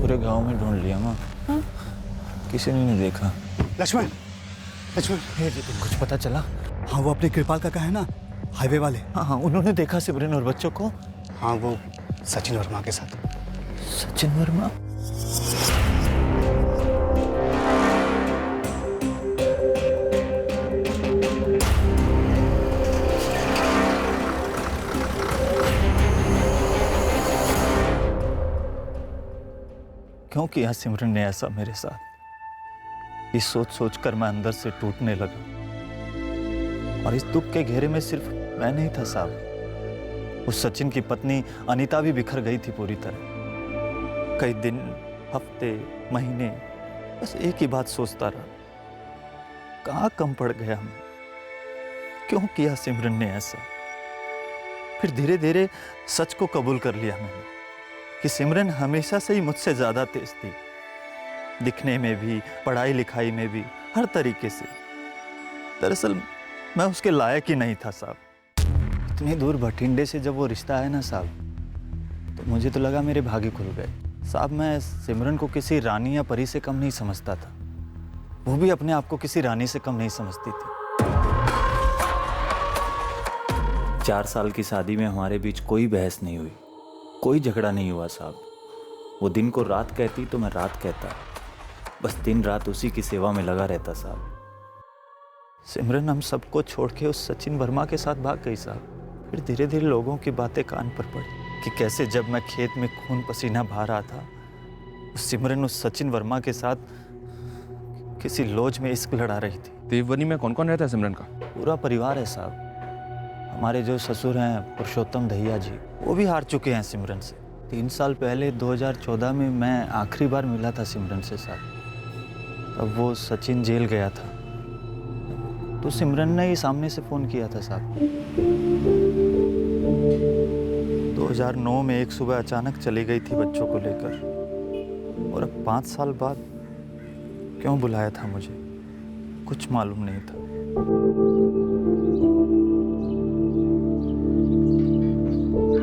Speaker 21: पूरे गांव में ढूंढ लिया माँ, किसी ने नहीं देखा।
Speaker 22: लक्ष्मण, लक्ष्मण,
Speaker 21: कुछ पता चला?
Speaker 22: हाँ वो अपने कृपाल का है ना, हाईवे वाले।
Speaker 21: हाँ उन्होंने देखा सिमरन और बच्चों को।
Speaker 22: हाँ वो सचिन वर्मा के साथ।
Speaker 21: सचिन वर्मा? क्यों किया सिमरन ने ऐसा मेरे साथ? ये सोच सोच कर मैं अंदर से टूटने लगा। और इस दुख के घेरे में सिर्फ मैं नहीं था साहब, उस सचिन की पत्नी अनीता भी बिखर गई थी पूरी तरह। कई दिन, हफ्ते, महीने बस एक ही बात सोचता रहा, कहाँ कम पड़ गया मैं? क्यों किया सिमरन ने ऐसा? फिर धीरे धीरे सच को कबूल कर लिया मैंने कि सिमरन हमेशा से ही मुझसे ज़्यादा तेज थी, दिखने में भी, पढ़ाई लिखाई में भी, हर तरीके से। दरअसल मैं उसके लायक ही नहीं था साहब। इतनी दूर भटिंडे से जब वो रिश्ता आया ना साहब, तो मुझे तो लगा मेरे भाग्य खुल गए साहब। मैं सिमरन को किसी रानी या परी से कम नहीं समझता था, वो भी अपने आप को किसी रानी से कम नहीं समझती थी। 4 साल की शादी में हमारे बीच कोई बहस नहीं हुई, कोई झगड़ा नहीं हुआ साहब। वो दिन को रात कहती तो मैं रात कहता, बस दिन रात उसी की सेवा में लगा रहता साहब। सिमरन हम सबको छोड़ के उस सचिन वर्मा के साथ भाग गई साहब। फिर धीरे धीरे लोगों की बातें कान पर पड़ी कि कैसे जब मैं खेत में खून पसीना बहा रहा था, सिमरन उस सचिन वर्मा के साथ किसी लॉज में इश्क लड़ा रही थी।
Speaker 7: देवबनी में कौन कौन रहता है सिमरन का?
Speaker 21: पूरा परिवार है साहब। हमारे जो ससुर हैं पुरुषोत्तम दहिया जी, वो भी हार चुके हैं सिमरन से। 3 साल पहले 2014 में मैं आखिरी बार मिला था सिमरन से साहब, तब वो सचिन जेल गया था, तो सिमरन ने ही सामने से फ़ोन किया था साहब। 2009 में एक सुबह अचानक चली गई थी बच्चों को लेकर, और अब 5 साल बाद क्यों बुलाया था मुझे कुछ मालूम नहीं था।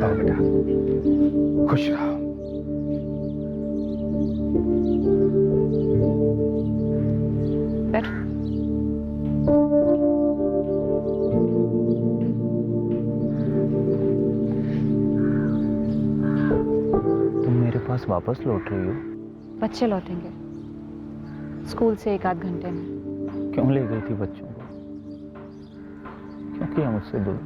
Speaker 2: आओ बेटा, खुश रहो।
Speaker 4: बैठो।
Speaker 21: तुम मेरे पास वापस लौट रही हो?
Speaker 4: बच्चे लौटेंगे स्कूल से 1 आध घंटे में।
Speaker 21: क्यों ले गई थी बच्चों को? क्यों किया मुझसे दूर?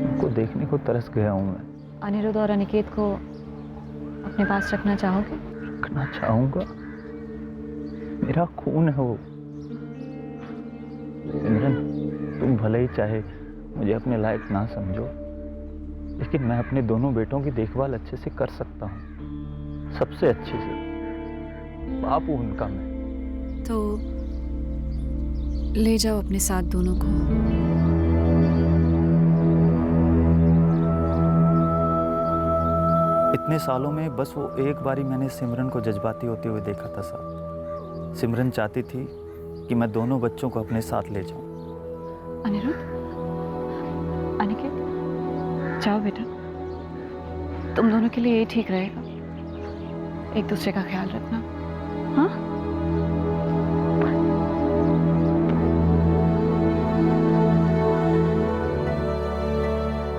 Speaker 21: उनको देखने को तरस गया हूँ मैं।
Speaker 4: अनिरुद्ध और अनिकेत को अपने पास रखना चाहोगे?
Speaker 21: रखना चाहूँगा, मेरा खून है वो। सिमरन, तुम भले ही चाहे मुझे अपने लायक ना समझो, लेकिन मैं अपने दोनों बेटों की देखभाल अच्छे से कर सकता हूँ, सबसे अच्छे से। बाप हूँ उनका मैं।
Speaker 4: तो ले जाओ अपने साथ दोनों को।
Speaker 21: इतने सालों में बस वो एक बारी मैंने सिमरन को जज्बाती होते हुए देखा था साहब। सिमरन चाहती थी कि मैं दोनों बच्चों को अपने साथ ले जाऊं।
Speaker 4: अनिरुद्ध, अनिकेत, जाओ बेटा, तुम दोनों के लिए ये ठीक रहेगा। एक दूसरे का ख्याल रखना, हाँ?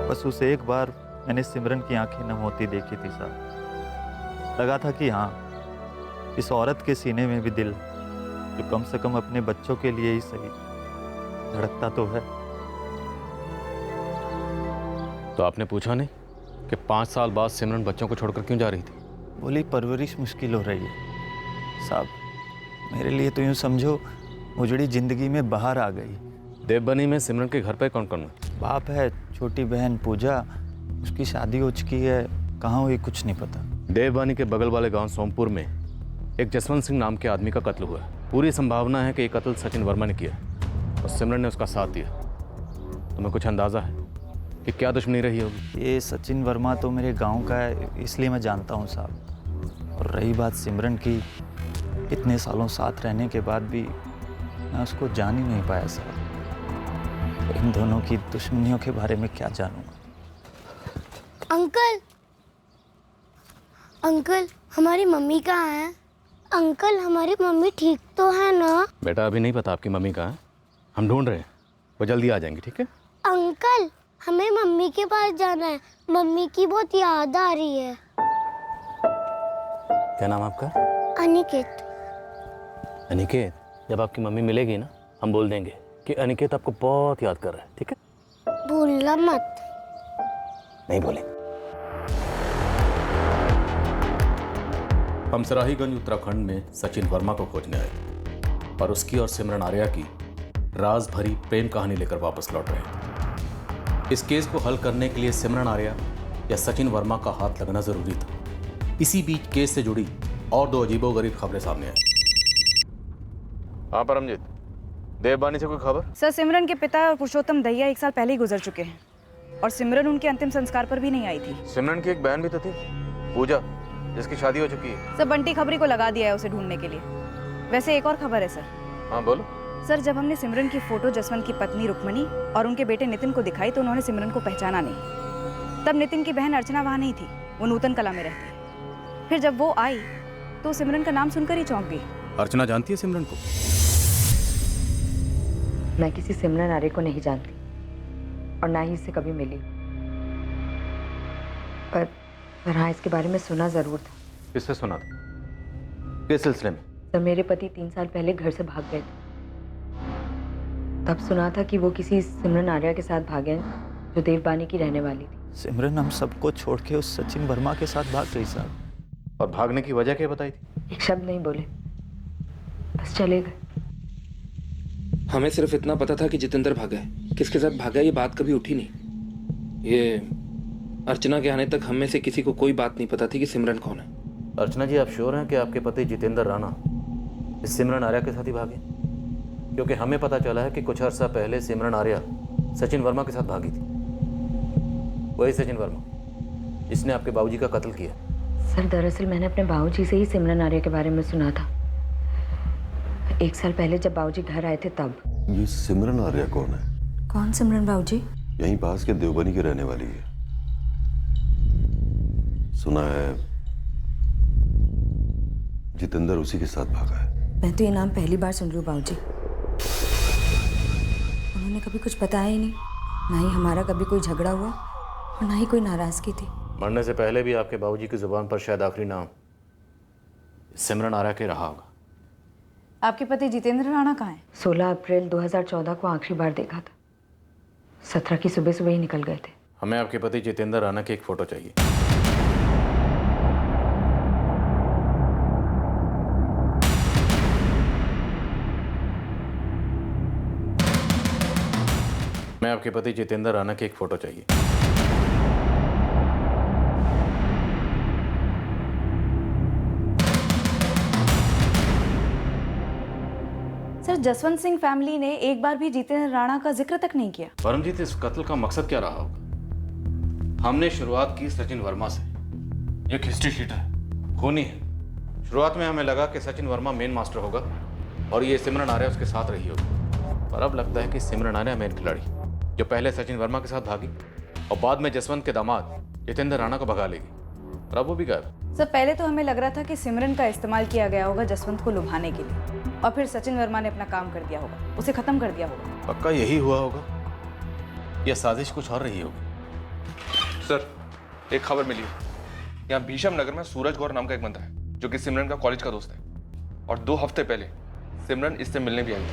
Speaker 21: बस उसे एक बार मैंने सिमरन की आंखें नम होती देखी थी साहब। लगा था कि हाँ, इस औरत के सीने में भी दिल, जो कम से कम अपने बच्चों के लिए ही सही, धड़कता तो है।
Speaker 9: तो आपने पूछा नहीं कि 5 साल बाद सिमरन बच्चों को छोड़कर क्यों जा रही थी?
Speaker 21: बोली परवरिश मुश्किल हो रही है साहब। मेरे लिए तो यूँ समझो उजड़ी जिंदगी में बाहर आ गई।
Speaker 9: देवबनी में सिमरन के घर पे कौन कौन है?
Speaker 21: बाप है, छोटी बहन पूजा, उसकी शादी हो चुकी है, कहाँ हुई कुछ नहीं पता।
Speaker 9: देवबनी के बगल वाले गांव सोमपुर में एक जसवंत सिंह नाम के आदमी का कत्ल हुआ है। पूरी संभावना है कि ये कत्ल सचिन वर्मा ने किया और सिमरन ने उसका साथ दिया। तुम्हें कुछ अंदाजा है कि क्या दुश्मनी रही होगी?
Speaker 21: ये सचिन वर्मा तो मेरे गांव का है, इसलिए मैं जानता हूँ साहब। और रही बात सिमरन की, इतने सालों साथ रहने के बाद भी मैं उसको जान ही नहीं पाया साहब। इन दोनों की दुश्मनियों के बारे में क्या जानूंगा।
Speaker 8: अंकल, अंकल, हमारी मम्मी कहाँ है? अंकल, हमारी मम्मी ठीक तो है ना?
Speaker 9: बेटा अभी नहीं पता आपकी मम्मी कहाँ है, हम ढूंढ रहे हैं, वो जल्दी आ जाएंगी, ठीक है?
Speaker 8: अंकल, हमें मम्मी के पास जाना है, मम्मी की बहुत याद आ रही है।
Speaker 9: क्या नाम आपका?
Speaker 8: अनिकेत।
Speaker 9: अनिकेत, जब आपकी मम्मी मिलेगी ना, हम बोल देंगे कि अनिकेत आपको बहुत याद कर रहा है, ठीक है?
Speaker 8: भूलना मत।
Speaker 9: नहीं बोले। हम सराहीगंज उत्तराखंड में सचिन वर्मा को खोजने आए और उसकी और सिमरन आर्या की राज भरी प्रेम कहानी लेकर वापस लौट रहे थे। इस केस को हल करने के लिए सिमरन आर्या या सचिन वर्मा का हाथ लगना जरूरी था। इसी बीच केस से जुड़ी और 2 अजीबोगरीब खबरें सामने आई। हाँ परमजीत, देवबानी से कोई खबर?
Speaker 4: सर, सिमरन के पिता और पुरुषोत्तम दहिया 1 साल पहले ही गुजर चुके हैं। और सिमरन उनके अंतिम संस्कार पर भी नहीं आई थी।
Speaker 9: सिमरन की एक बहन भी तो थी, पूजा, जिसकी शादी हो चुकी है।
Speaker 4: सब बंटी खबरी को लगा दिया है उसे ढूंढने के लिए। वैसे एक और खबर है सर।
Speaker 9: हाँ बोलो।
Speaker 4: सर, जब हमने सिमरन की फोटो जसवंत की पत्नी रुक्मणी और उनके बेटे नितिन को दिखाई तो उन्होंने सिमरन को पहचाना नहीं। तब नितिन की बहन अर्चना वहाँ नहीं थी, वो नूतन कला में रहती है। फिर जब वो आई तो सिमरन का नाम सुनकर ही चौंक गई।
Speaker 9: अर्चना जानती है सिमरन को?
Speaker 1: मैं किसी सिमरन आर्य को नहीं जानती और ना ही इससे कभी मिली, पर हाँ, इसके बारे में सुना जरूर था।
Speaker 9: किससे सुना था? किस सिलसिले में?
Speaker 1: जब मेरे पति 3 साल पहले घर से भाग गए थे तब सुना था कि वो किसी सिमरन आर्या के साथ भागे हैं जो देवबानी की रहने वाली थी।
Speaker 21: सिमरन हम सबको छोड़ के उस सचिन वर्मा के साथ भाग गई साहब।
Speaker 9: और भागने की वजह क्या बताई थी?
Speaker 1: एक शब्द नहीं बोले, बस चले गए।
Speaker 6: हमें सिर्फ इतना पता था कि जितेंद्र भागा है, किसके साथ भागा ये बात कभी उठी नहीं। ये अर्चना के आने तक हम में से किसी को कोई बात नहीं पता थी कि सिमरन कौन है।
Speaker 14: अर्चना जी, आप श्योर हैं कि आपके पति जितेंद्र राणा इस सिमरन आर्या के साथ ही भागे? क्योंकि हमें पता चला है कि कुछ अर्सा पहले सिमरन आर्या सचिन वर्मा के साथ भागी थी। वही सचिन वर्मा जिसने आपके बाबूजी का कत्ल किया।
Speaker 1: सर, दरअसल मैंने अपने बाबूजी से ही सिमरन आर्या के बारे में सुना था। 1 साल पहले जब बाबूजी घर आए थे तब।
Speaker 11: ये सिमरन आर्या कौन है?
Speaker 1: कौन सिमरन बाबूजी?
Speaker 11: यहीं पास के देवबनी की रहने वाली है। सुना है जितेंद्र उसी के साथ भागा है।
Speaker 1: मैं तो ये नाम पहली बार सुन रही हूँ बाबूजी। उन्होंने कभी कुछ बताया ही नहीं, ना ही हमारा कभी कोई झगड़ा हुआ और ना ही कोई नाराजगी थी।
Speaker 14: मरने से पहले भी आपके बाबूजी की जुबान पर शायद आखिरी नाम सिमरन आर्या के रहा होगा।
Speaker 4: आपके पति जितेंद्र राणा कहाँ हैं?
Speaker 1: 16 अप्रैल 2014 को आखिरी बार देखा था। 17 की सुबह सुबह ही निकल गए थे।
Speaker 14: हमें आपके पति जितेंद्र राणा की एक फोटो चाहिए। मैं आपके पति जितेंद्र राणा की एक फोटो चाहिए।
Speaker 4: सर, जसवंत सिंह फैमिली ने एक बार भी जितेंद्र राणा का जिक्र तक नहीं किया।
Speaker 14: परमजीत, इस कत्ल का मकसद क्या रहा होगा? हमने शुरुआत की सचिन वर्मा से। एक हिस्ट्री शीट है, खूनी है। शुरुआत में हमें लगा कि सचिन वर्मा मेन मास्टर होगा और ये सिमरन आर्या उसके साथ रही होगी, पर अब लगता है कि सिमरन आर्या मेन खिलाड़ी, जो पहले सचिन वर्मा के साथ भागी और बाद में जसवंत के दामाद जितेंद्र राणा को भगा लेगी, और अब वो भी गायब।
Speaker 4: सर, पहले तो हमें लग रहा था कि सिमरन का इस्तेमाल किया गया होगा जसवंत को लुभाने के लिए, और फिर सचिन वर्मा ने अपना काम कर दिया होगा, उसे खत्म कर दिया होगा।
Speaker 14: पक्का यही हुआ होगा या साजिश कुछ और रही होगी?
Speaker 7: सर, एक खबर मिली है। यहाँ भीषम नगर में सूरज गौर नाम का एक बंदा है जो कि सिमरन का कॉलेज का दोस्त है, और 2 हफ्ते पहले सिमरन इससे मिलने भी आई थी।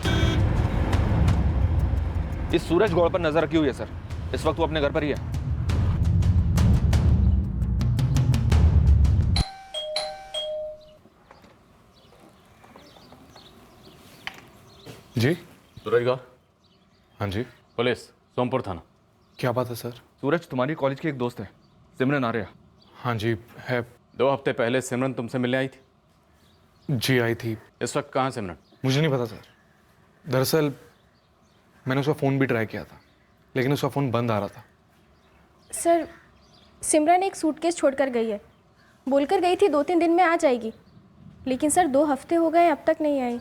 Speaker 7: इस सूरज गौर पर नजर रखी हुई है सर। इस वक्त वो अपने घर पर ही है। जी
Speaker 14: सूरज गौर।
Speaker 7: हाँ जी।
Speaker 14: पुलिस, सोमपुर थाना।
Speaker 7: क्या बात है सर? सूरज तुम्हारी कॉलेज की एक दोस्त है, सिमरन आर्या। हाँ जी है।
Speaker 14: 2 हफ्ते पहले सिमरन तुमसे मिलने आई थी?
Speaker 7: जी आई थी।
Speaker 14: इस वक्त कहाँ सिमरन?
Speaker 7: मुझे नहीं पता सर। दरअसल मैंने उसका फ़ोन भी ट्राई किया था, लेकिन उसका फ़ोन बंद आ रहा था।
Speaker 23: सर, सिमरन एक सूटकेस छोड़कर गई है। बोलकर गई थी 2-3 दिन में आ जाएगी, लेकिन सर 2 हफ्ते हो गए अब तक नहीं आई।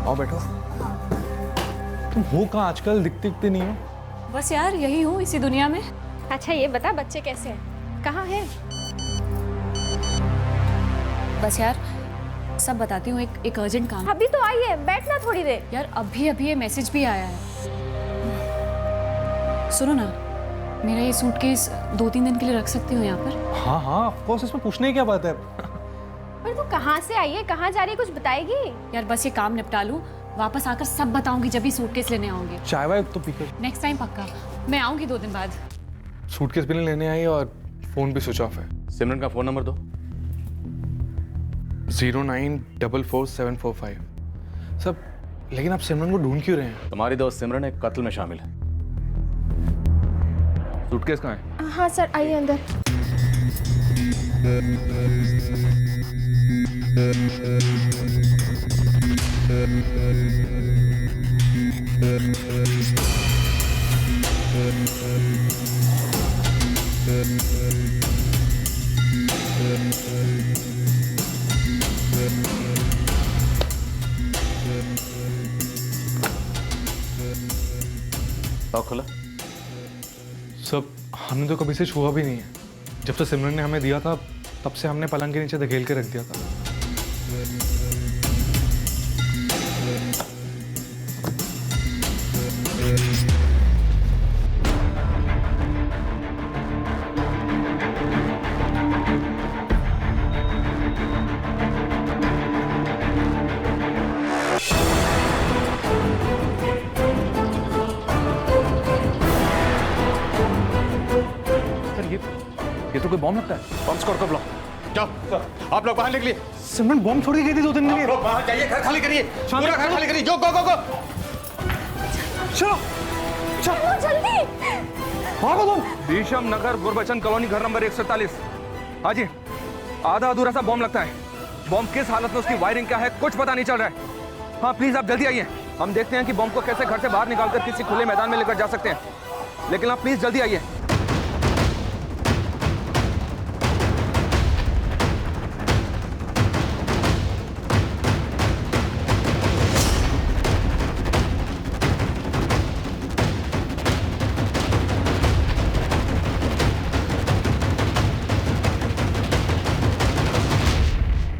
Speaker 7: आओ बैठो। तुम हो कहाँ आजकल? दिखते नहीं हो।
Speaker 16: बस यार, यही हूँ इसी दुनिया में।
Speaker 23: अच्छा ये बता, बच्चे कैसे हैं, कहाँ हैं?
Speaker 16: बस यार, सब बताती हूँ। एक अर्जेंट काम।
Speaker 23: अभी तो आई है, बैठना थोड़ी देर।
Speaker 16: यार अभी ये मैसेज भी आया है। सुनो ना, मेरा ये सूटकेस 2-3 दिन के लिए रख सकती हो यहाँ पर?
Speaker 7: हाँ हाँ ऑफ कोर्स, इसमें पूछने की क्या बात है?
Speaker 23: पर तू कहाँ से आई है, कहाँ जा रही है, कुछ बताएगी?
Speaker 16: यार बस ये काम निपटा लूँ, वापस आकर सब बताऊंगी जब भी सूटकेस लेने आओगे।
Speaker 7: चाय वाय तो पीकर।
Speaker 16: नेक्स्ट टाइम पक्का। मैं आऊंगी 2 दिन बाद।
Speaker 7: सूटकेस भी नहीं लेने आई और फोन भी स्विच ऑफ है।
Speaker 14: सिमरन का फोन नंबर दो।
Speaker 7: 0944745। सब, लेकिन आप सिमरन को ढूंढ क्यों रहे हैं?
Speaker 14: तुम्हारी दोस्त सिमरन एक कत्ल में शामिल है।
Speaker 7: सूटकेस कहाँ है?
Speaker 23: हाँ सर, आइए अंदर।
Speaker 14: लॉक खुला?
Speaker 6: सब हमने तो कभी से छुआ भी नहीं है। जब से सिमरन ने हमें दिया था तब से हमने पलंग के नीचे धकेल के रख दिया था।
Speaker 7: ये तो कोई बॉम्ब लगता है।
Speaker 14: बॉम्ब स्क्वाड को ब्लॉक। जाओ आप लोग बाहर निकलिए।
Speaker 6: सिमरन बॉम्ब छोड़ के गई थी 2 दिन के लिए।
Speaker 14: आप लोग बाहर जाइए, घर खाली करिए, पूरा घर खाली करिए। जो गो गो गो।
Speaker 6: चलो
Speaker 23: चलो जल्दी।
Speaker 6: भागो तुम।
Speaker 7: शीशम नगर गुरबचन कॉलोनी घर नंबर 147। हाँ जी, आधा अधूरा सा बॉम्ब लगता है। बॉम्ब किस हालत में, उसकी वायरिंग क्या है, कुछ पता नहीं चल रहा है। हाँ प्लीज आप जल्दी आइए, हम देखते हैं कि बॉम्ब को कैसे घर से बाहर निकालकर किसी खुले मैदान में लेकर जा सकते हैं। लेकिन आप प्लीज जल्दी आइए।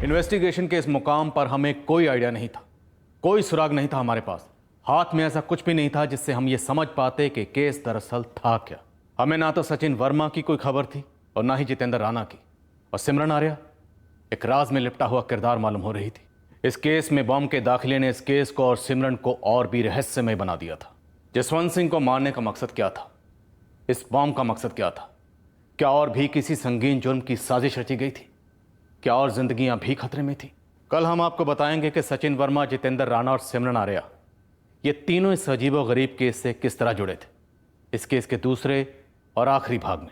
Speaker 14: इन्वेस्टिगेशन के इस मुकाम पर हमें कोई आइडिया नहीं था, कोई सुराग नहीं था हमारे पास। हाथ में ऐसा कुछ भी नहीं था जिससे हम ये समझ पाते कि केस दरअसल था क्या। हमें ना तो सचिन वर्मा की कोई खबर थी और ना ही जितेंद्र राणा की। और सिमरन आर्या एक राज में लिपटा हुआ किरदार मालूम हो रही थी। इस केस में बॉम्ब के दाखिले ने इस केस को और सिमरन को और भी रहस्यमय बना दिया था। जसवंत सिंह को मारने का मकसद क्या था? इस बॉम्ब का मकसद क्या था? क्या और भी किसी संगीन जुर्म की साजिश रची गई थी? क्या और जिंदगियां भी खतरे में थी? कल हम आपको बताएंगे कि सचिन वर्मा, जितेंद्र राणा और सिमरन आर्या ये तीनों इस अजीबो गरीब केस से किस तरह जुड़े थे। इस केस के दूसरे और आखिरी भाग में।